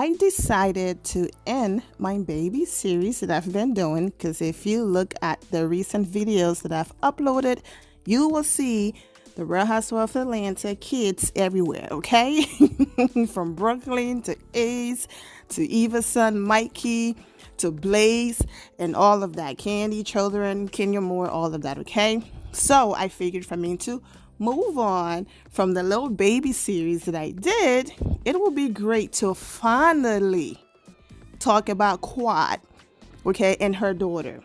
I decided to end my baby series that I've been doing, because if you look at the recent videos that I've uploaded, you will see the Real Housewives of Atlanta kids everywhere, okay? From Brooklyn to Ace to Eva's son Mikey to Blaze and all of that. Candy, Children, Kenya Moore, all of that, okay? So I figured for me to move on from the little baby series that I did, it will be great to finally talk about Quad, okay, and her daughter,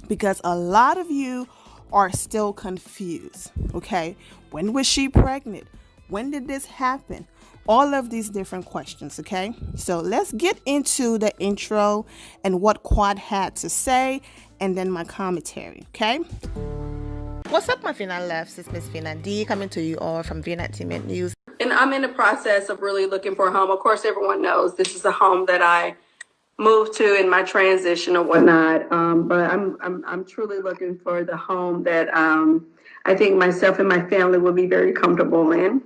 because a lot of you are still confused, okay? When was she pregnant? When did this happen? All of these different questions, okay? So let's get into the intro and what Quad had to say, and then my commentary, okay? What's up, my Fina Lefts? It's Miss Fina D coming to you all from Vienna Entertainment News. And I'm in the process of really looking for a home. Of course, everyone knows this is a home that I moved to in my transition or whatnot. But I'm truly looking for the home that I think myself and my family will be very comfortable in.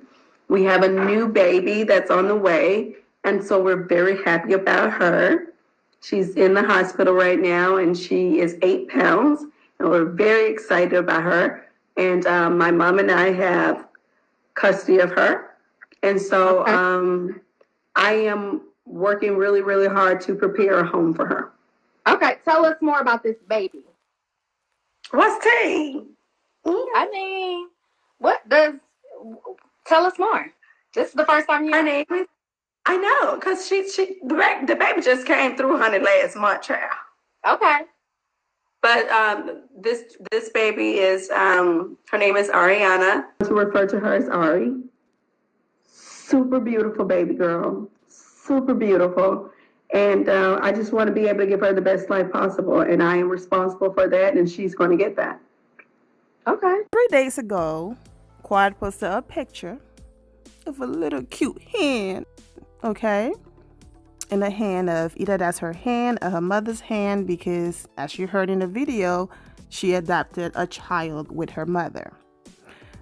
We have a new baby that's on the way, and so we're very happy about her. She's in the hospital right now, and she is 8 pounds. And we're very excited about her. And my mom and I have custody of her. And so I am working really, really hard to prepare a home for her. Okay, tell us more about this baby. What's tea? I mean, tell us more. This is the first time you. Her name is, I know, because the baby just came through, honey, last month, child. Okay. But this baby is, her name is Ariana. To refer to her as Ari. Super beautiful baby girl. Super beautiful. And I just want to be able to give her the best life possible. And I am responsible for that, and she's going to get that. Okay. 3 days ago, Quad posted a picture of a little cute hand, okay? In the hand of either that's her hand or her mother's hand, because as you heard in the video, she adopted a child with her mother.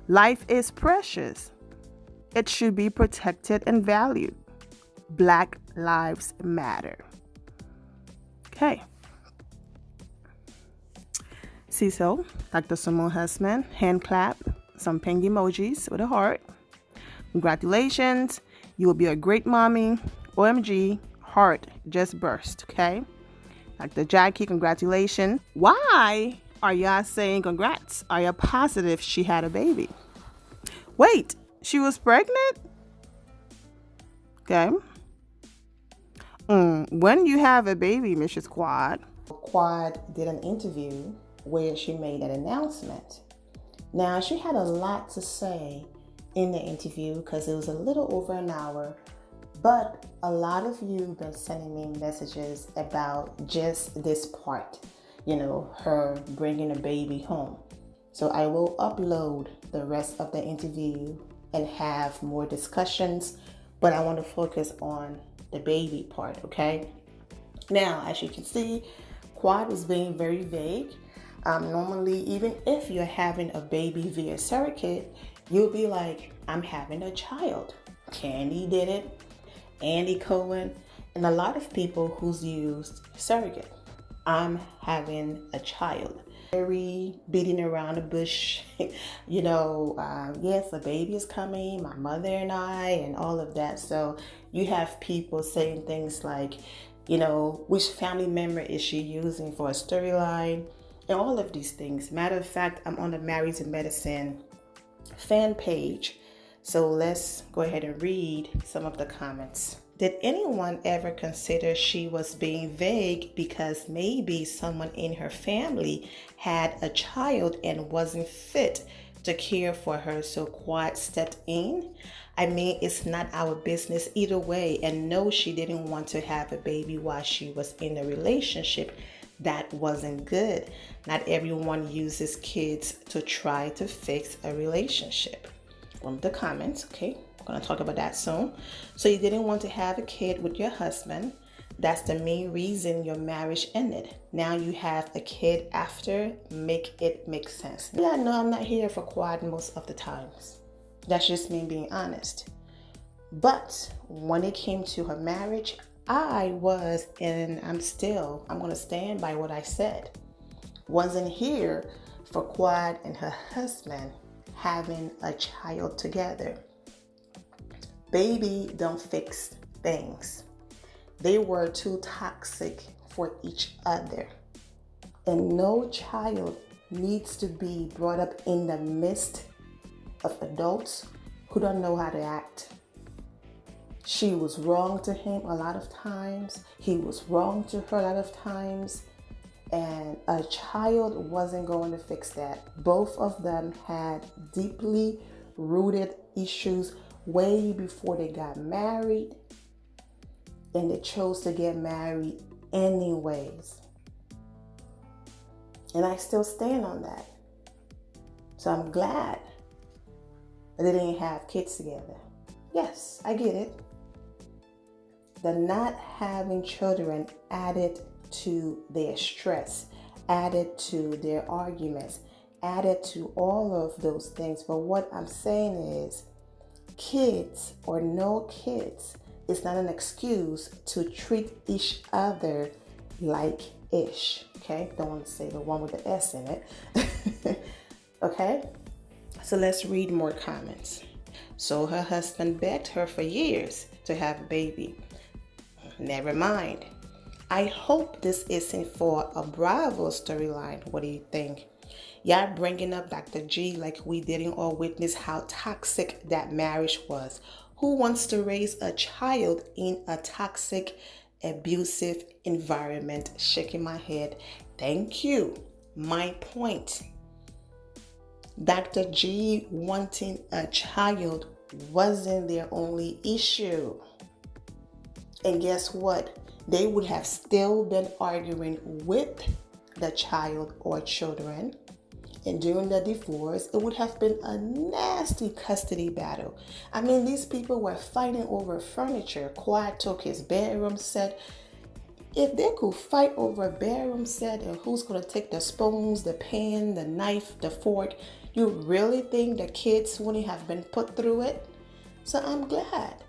Life is precious. It should be protected and valued. Black lives matter. Okay. Cecil, Dr. Simone Husman, hand clap, some ping emojis with a heart. Congratulations. You will be a great mommy. OMG. Heart just burst, okay? Dr. Jackie, congratulations. Why are y'all saying congrats? Are you positive she had a baby? Wait, she was pregnant? Okay. When you have a baby, Mrs. Quad. Quad did an interview where she made an announcement. Now, she had a lot to say in the interview because it was a little over an hour. But a lot of you have been sending me messages about just this part, her bringing a baby home. So I will upload the rest of the interview and have more discussions, but I want to focus on the baby part, okay? Now, as you can see, Quad is being very vague. Normally, even if you're having a baby via surrogate, you'll be like, I'm having a child. Candy did it. Andy Cohen, and a lot of people who's used surrogate. I'm having a child. Very beating around the bush, yes, a baby is coming, my mother and I, and all of that. So you have people saying things like, which family member is she using for a storyline, and all of these things. Matter of fact, I'm on the Married to Medicine fan page. So let's go ahead and read some of the comments. Did anyone ever consider she was being vague because maybe someone in her family had a child and wasn't fit to care for her, so Quad stepped in? I mean, it's not our business either way. And no, she didn't want to have a baby while she was in a relationship that wasn't good. Not everyone uses kids to try to fix a relationship. One of the comments, okay, we're going to talk about that soon. So you didn't want to have a kid with your husband. That's the main reason your marriage ended. Now you have a kid after. Make it make sense. Yeah, no, I'm not here for Quad most of the times. That's just me being honest. But when it came to her marriage, I was, and I'm going to stand by what I said, wasn't here for Quad and her husband having a child together. Baby don't fix things. They were too toxic for each other. And no child needs to be brought up in the midst of adults who don't know how to act. She was wrong to him a lot of times. He was wrong to her a lot of times. And a child wasn't going to fix that. Both of them had deeply rooted issues way before they got married. And they chose to get married anyways. And I still stand on that. So I'm glad that they didn't have kids together. Yes, I get it. The not having children added to their stress, added to their arguments, added to all of those things. But what I'm saying is, kids or no kids is not an excuse to treat each other like ish. Okay, don't want to say the one with the S in it. Okay, so let's read more comments. So her husband begged her for years to have a baby. Never mind. I hope this isn't for a Bravo storyline. What do you think? Y'all bringing up Dr. G like we didn't all witness how toxic that marriage was. Who wants to raise a child in a toxic, abusive environment? Shaking my head. Thank you. My point. Dr. G wanting a child wasn't their only issue. And guess what? They would have still been arguing with the child or children. And during the divorce, it would have been a nasty custody battle. I mean, these people were fighting over furniture. Quad took his bedroom set. If they could fight over a bedroom set and who's going to take the spoons, the pan, the knife, the fork, you really think the kids wouldn't have been put through it? So I'm glad.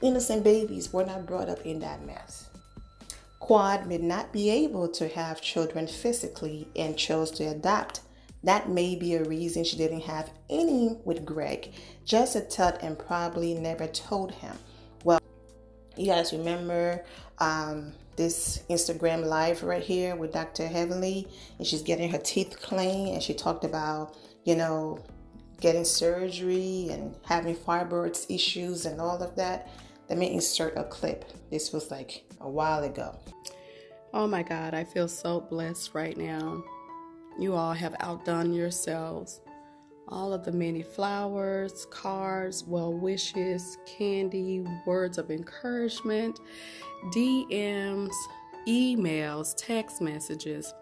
Innocent babies were not brought up in that mess. Quad may not be able to have children physically and chose to adopt. That may be a reason she didn't have any with Greg. Just a tut and probably never told him. Well, you guys remember this Instagram live right here with Dr. Heavenly, and she's getting her teeth cleaned, and she talked about, getting surgery and having fibroids issues and all of that. Let me insert a clip. This was like a while ago. Oh my God, I feel so blessed right now. You all have outdone yourselves. All of the many flowers, cards, well wishes, candy, words of encouragement, DMs, emails, text messages.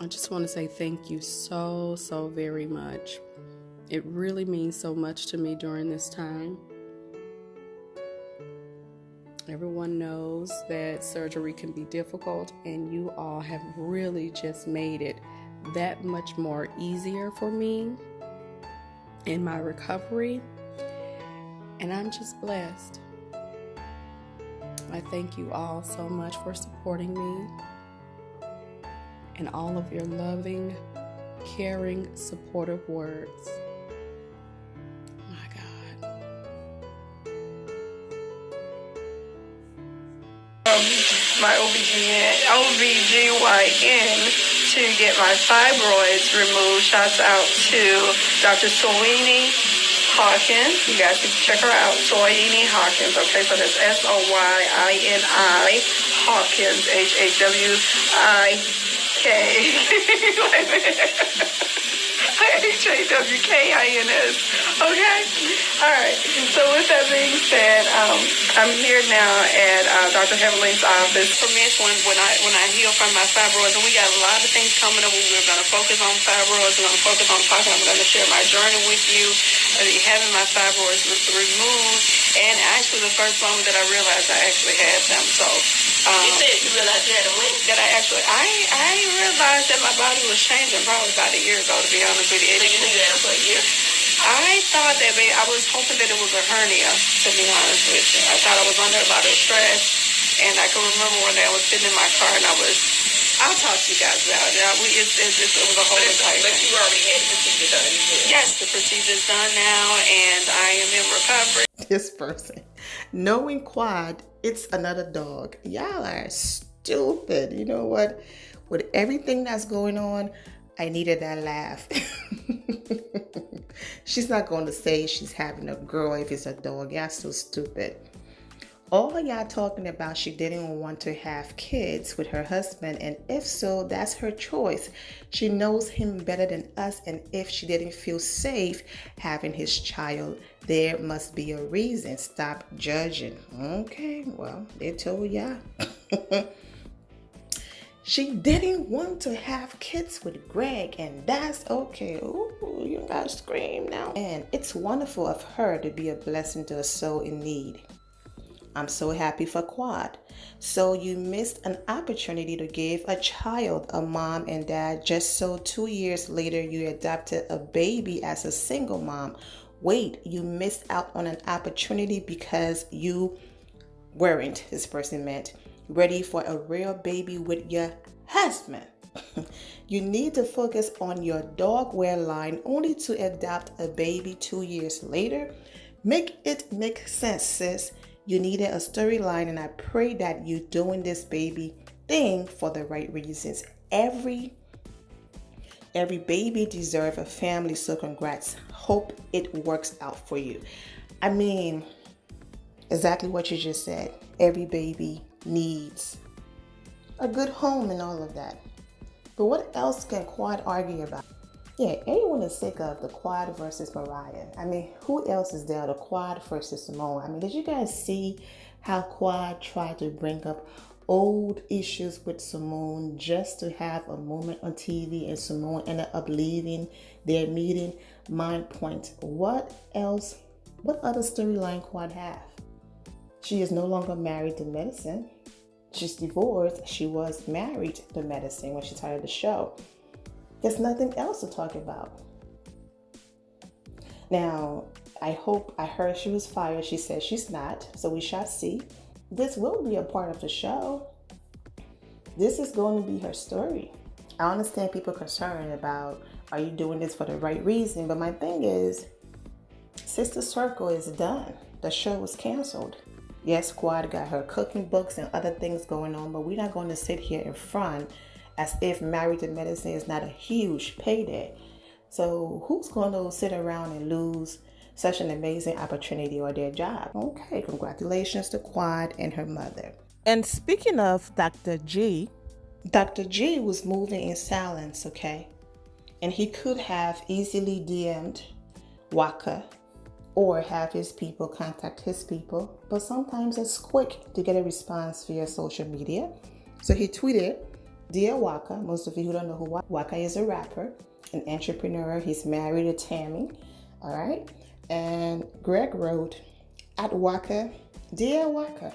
I just want to say thank you so very much. It really means so much to me during this time. Everyone knows that surgery can be difficult, and you all have really just made it that much more easier for me in my recovery, and I'm just blessed. I thank you all so much for supporting me and all of your loving, caring, supportive words. My OBGYN to get my fibroids removed. Shouts out to Dr. Soini Hawkins. You guys can check her out. Soini Hawkins. Okay, so that's SOYINI Hawkins. HAWIK. HAWKINS. Okay? Alright. So with that being said, I'm here now at Dr. Heavenly's office. For me, it's when I heal from my fibroids, and we got a lot of things coming up. We're going to focus on fibroids. We're going to focus on talking. I'm going to share my journey with you. Having my fibroids removed, and actually the first moment that I realized I actually had them. So you said you realized you had a win? That I realized that my body was changing probably about a year ago, to be honest with you. So you knew that for a year? I thought that I was hoping that it was a hernia, to be honest with you. I thought I was under a lot of stress, and I can remember when I was sitting in my car and I'll talk to you guys about it. It was a whole entire thing. But you already had the procedure done. Yes, the procedure's done now, and I am in recovery. This person, knowing Quad, it's another dog. Y'all are stupid. You know what? With everything that's going on, I needed that laugh. She's not going to say she's having a girl if it's a dog. Y'all so stupid. All y'all talking about she didn't want to have kids with her husband, and if so, that's her choice. She knows him better than us, and if she didn't feel safe having his child, there must be a reason. Stop judging. Okay, well, they told y'all. She didn't want to have kids with Greg, and that's okay. Ooh, you gotta scream now. And it's wonderful of her to be a blessing to a soul in need. I'm so happy for Quad. So you missed an opportunity to give a child a mom and dad just so 2 years later you adopted a baby as a single mom. Wait, you missed out on an opportunity because you weren't, this person meant, ready for a real baby with your husband. You need to focus on your dog wear line only to adopt a baby 2 years later. Make it make sense, sis. You needed a storyline, and I pray that you're doing this baby thing for the right reasons. Every baby deserves a family, so congrats. Hope it works out for you. I mean, exactly what you just said. Every baby needs a good home and all of that. But what else can Quad argue about? Yeah, anyone is sick of the Quad versus Mariah. I mean, who else is there? The Quad versus Simone. I mean, did you guys see how Quad tried to bring up old issues with Simone just to have a moment on TV, and Simone ended up leaving their meeting? My point. What else? What other storyline Quad have? She is no longer married to medicine. She's divorced. She was married to medicine when she started the show. There's nothing else to talk about. Now, I heard she was fired. She said she's not, so we shall see. This will be a part of the show. This is going to be her story. I understand people concerned about, are you doing this for the right reason? But my thing is, Sister Circle is done. The show was canceled. Yes, Quad got her cooking books and other things going on, but we're not going to sit here in front as if Married to Medicine is not a huge payday. So who's going to sit around and lose such an amazing opportunity or their job? Okay, congratulations to Quad and her mother. And speaking of Dr. G was moving in silence, okay? And he could have easily DM'd Waka or have his people contact his people, but sometimes it's quick to get a response via social media. So he tweeted, "Dear Waka," most of you who don't know who Waka is, a rapper, an entrepreneur. He's married to Tammy, all right? And Greg wrote, "At Waka, dear Waka,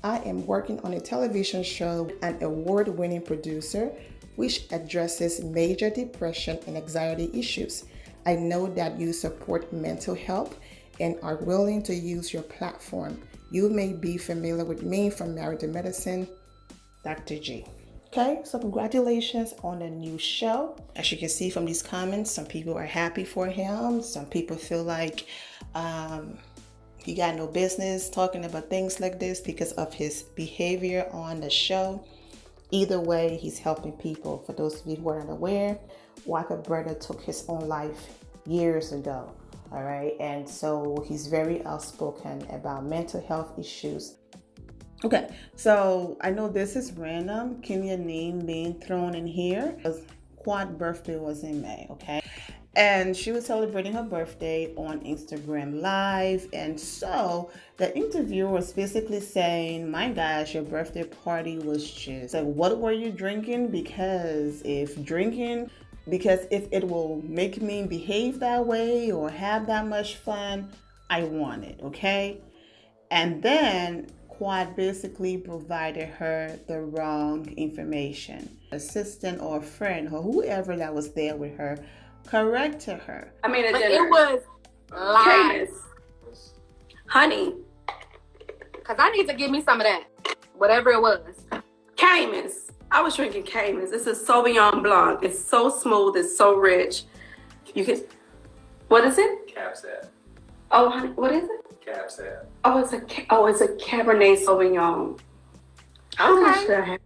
I am working on a television show, an award-winning producer, which addresses major depression and anxiety issues. I know that you support mental health and are willing to use your platform. You may be familiar with me from Married to Medicine, Dr. G." Okay, so congratulations on the new show. As you can see from these comments, some people are happy for him. Some people feel like he got no business talking about things like this because of his behavior on the show. Either way, he's helping people. For those of you who are unaware, Waka brother took his own life years ago. All right, and so he's very outspoken about mental health issues. Okay, so I know this is random. Can your name being thrown in here? Because Quad's birthday was in May, okay? And she was celebrating her birthday on Instagram Live. And so the interviewer was basically saying, my gosh, your birthday party was just like, what were you drinking? Because if it will make me behave that way or have that much fun, I want it, okay? And then Quad basically provided her the wrong information. Assistant or a friend or whoever that was there with her corrected her. I mean, it Lies. Camus. Honey. Because I need to give me some of that. Whatever it was. Camus. I was drinking Camus. This is Sauvignon Blanc. It's so smooth. It's so rich. You can... What is it? Cab Sav. Oh, honey, what is it? Cab Sav. Oh, it's a Cabernet Sauvignon. How much should I have?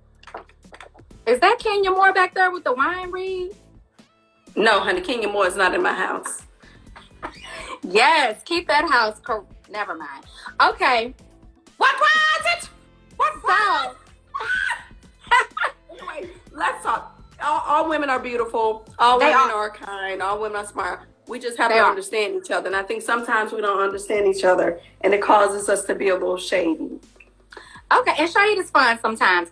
Is that Kenya Moore back there with the wine read? No, honey, Kenya Moore is not in my house. Yes, keep that house. Never mind. Okay. What was it? What So, Anyway, let's talk. All women are beautiful. All They women are. are kind. All women are smart. We just have They to are. understand each other. And I think sometimes we don't understand each other, and it causes us to be a little shady. okay, and shade is fun sometimes.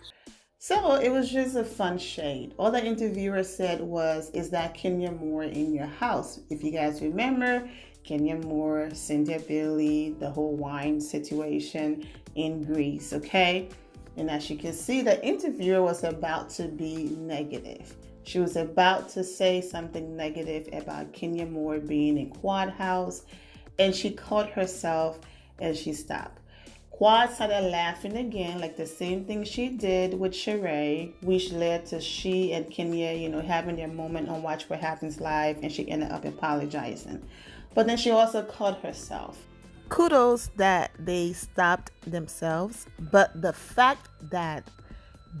So it was just a fun shade. All the interviewer said was, is that Kenya Moore in your house? If you guys remember, Kenya Moore, Cynthia Bailey, the whole wine situation in Greece, okay? And as you can see, the interviewer was about to be negative. She was about to say something negative about Kenya Moore being in Quad House, and she caught herself and she stopped. Quad started laughing again, like the same thing she did with Sheree, which led to she and Kenya, having their moment on Watch What Happens Live, and she ended up apologizing. But then she also caught herself. Kudos that they stopped themselves, but the fact that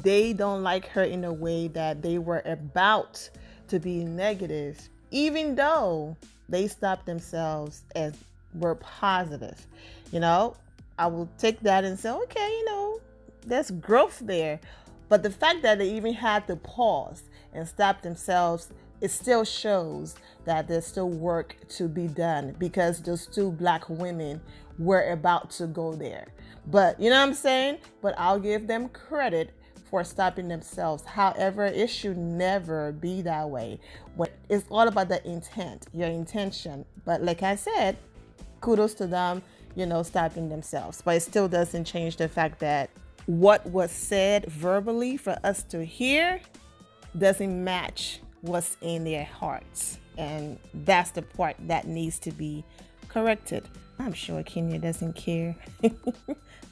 they don't like her in a way that they were about to be negative, even though they stopped themselves and were positive, I will take that and say, okay, there's growth there. But the fact that they even had to pause and stop themselves, it still shows that there's still work to be done, because those two Black women were about to go there. But you know what I'm saying? But I'll give them credit for stopping themselves. However, it should never be that way. It's all about the intent, your intention. But like I said, kudos to them, stopping themselves. But it still doesn't change the fact that what was said verbally for us to hear doesn't match what's in their hearts. And that's the part that needs to be corrected. I'm sure Kenya doesn't care.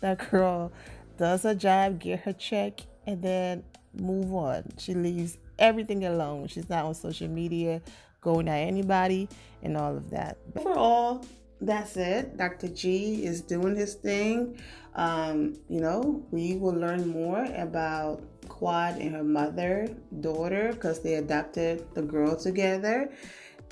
That girl does her job, get her check, and then move on. She leaves everything alone. She's not on social media going at anybody and all of that. But overall, that's it. Dr. G is doing his thing. We will learn more about Quad and her daughter, because they adopted the girl together.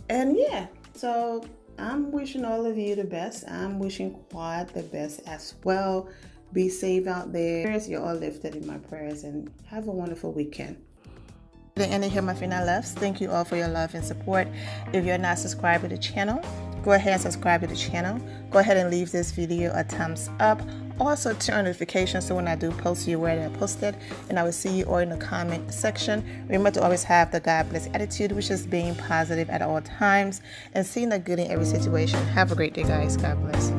And yeah, so I'm wishing all of you the best. I'm wishing Quad the best as well. Be safe out there. You're all lifted in my prayers, and have a wonderful weekend. The end of here, my final loves. Thank you all for your love and support. If you're not subscribed to the channel, go ahead and subscribe to the channel. Go ahead and leave this video a thumbs up. Also turn on notifications so when I do post, you're aware that I posted. And I will see you all in the comment section. Remember to always have the God bless attitude, which is being positive at all times and seeing the good in every situation. Have a great day, guys. God bless.